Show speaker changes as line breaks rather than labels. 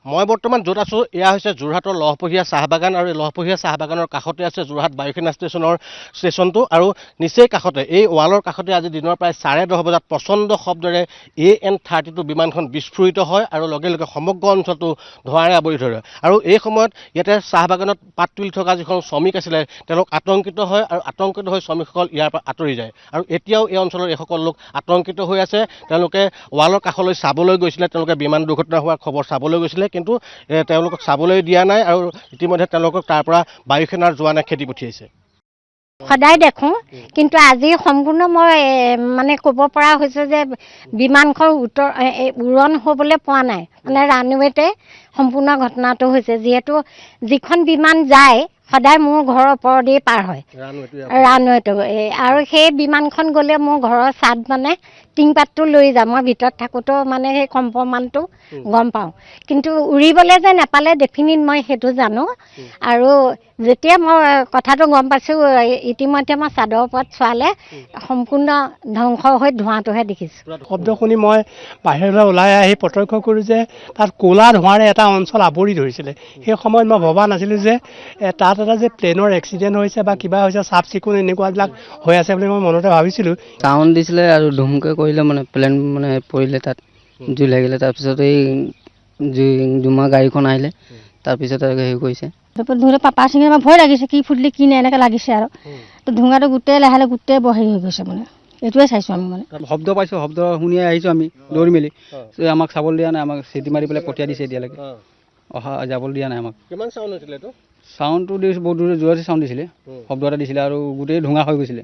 মই বৰ্তমান য'ত আছোঁ এয়া হৈছে যোৰহাটৰ লহপহীয়া চাহ বাগান আৰু এই লহপহীয়া চাহ বাগানৰ কাষতে আছে যোৰহাট বায়ুসেনা ষ্টেচনটো আৰু নিচেই কাষতে এই ৱালৰ কাষতে আজি দিনৰ প্ৰায় 10:30 বজাত প্ৰচণ্ড শব্দৰে AN-32 বিমানখন বিস্ফোৰিত হয় আৰু লগে লগে সমগ্ৰ অঞ্চলটো ধোঁৱাৰে আৱৰি ধৰে আৰু এই সময়ত ইয়াতে চাহ বাগানত পাত তুলি থকা যিখন শ্ৰমিক আছিলে তেওঁলোক আতংকিত হয় আৰু আতংকিত হৈ শ্ৰমিকসকল ইয়াৰ পৰা আঁতৰি যায় আৰু এতিয়াও এই অঞ্চলৰ এইসকল লোক আতংকিত হৈ আছে তেওঁলোকে ৱালৰ কাষলৈ চাবলৈ গৈছিলে তেওঁলোকে বিমান দুৰ্ঘটনা হোৱাৰ খবৰ চাবলৈ গৈছিলে কিন্তু তেওঁলোকক চাবলৈ দিয়া নাই আৰু ইতিমধ্যে তেওঁলোকক তাৰ পৰা বায়ুসেনাৰ জোৱানে খেদি পঠিয়াইছে
সদায় দেখোঁ কিন্তু আজি সম্পূৰ্ণ মই মানে ক'ব পৰা হৈছে যে বিমানখন উৰণ হ'বলৈ পোৱা নাই মানে ৰানৱেতে সম্পূৰ্ণ ঘটনাটো হৈছে যিহেতু যিখন বিমান যায় সদায় মোৰ ঘৰৰ ওপৰেদি পাৰ হয় ৰানৱেটো আৰু সেই বিমানখন গ'লে মোৰ ঘৰৰ ছাদ মানে টিংপাতটো লৈ যাম মই ভিতৰত থাকোঁতেও মানে সেই কম্পমানটো গম পাওঁ কিন্তু উৰিবলৈ যে নাপালে ডেফিনিট মই সেইটো জানো আৰু যেতিয়া মই কথাটো গম পাইছোঁ ইতিমধ্যে মই চাদৰ ওপৰত চোৱালে সম্পূৰ্ণ ধ্বংস হৈ ধোঁৱাটোহে দেখিছোঁ
শব্দ শুনি মই বাহিৰলৈ ওলাই আহি প্ৰত্যক্ষ কৰোঁ যে তাত ক'লা ধোঁৱাৰে এটা অঞ্চল আৱৰি ধৰিছিলে সেই সময়ত মই ভবা নাছিলোঁ যে তাত এটা যে প্লেনৰ এক্সিডেণ্ট হৈছে বা কিবা হৈছে চাফ চিকুণ এনেকুৱাবিলাক হৈ আছে বুলি মই মনতে ভাবিছিলোঁ
চাউণ্ড দিছিলে আৰু ধুমুকে কৰিলে মানে প্লেন মানে পৰিলে তাত জুই লাগিলে তাৰপিছত এই জুমা গাড়ীখন আহিলে তাৰপিছত হেৰি কৰিছে
ধোঁৱাটো পাপা চিঙি আমাৰ ভয় লাগিছে কি ফুটিলে কি নাই এনেকৈ লাগিছে আৰু তো ধোঁৱাটো গোটেই লাহে লাহে গোটেই হেৰি হৈ গৈছে মানে এইটোৱে চাইছোঁ আমি মানে
শব্দ পাইছোঁ শব্দ শুনিয়ে আহিছোঁ আমি দৌৰি মেলি আমাক চাবলৈ দিয়া নাই আমাক চিটি মাৰি পেলাই পঠিয়াই দিছে এতিয়ালৈকে অহা যাবলৈ দিয়া নাই আমাক
কিমান চাউণ্ড হৈছিলে এইটো
চাউণ্ডটো দিছোঁ বহুত দূৰে জোৰতে চাউণ্ড দিছিলে শব্দ এটা দিছিলে আৰু গোটেই ধোঁৱা হৈ গৈছিলে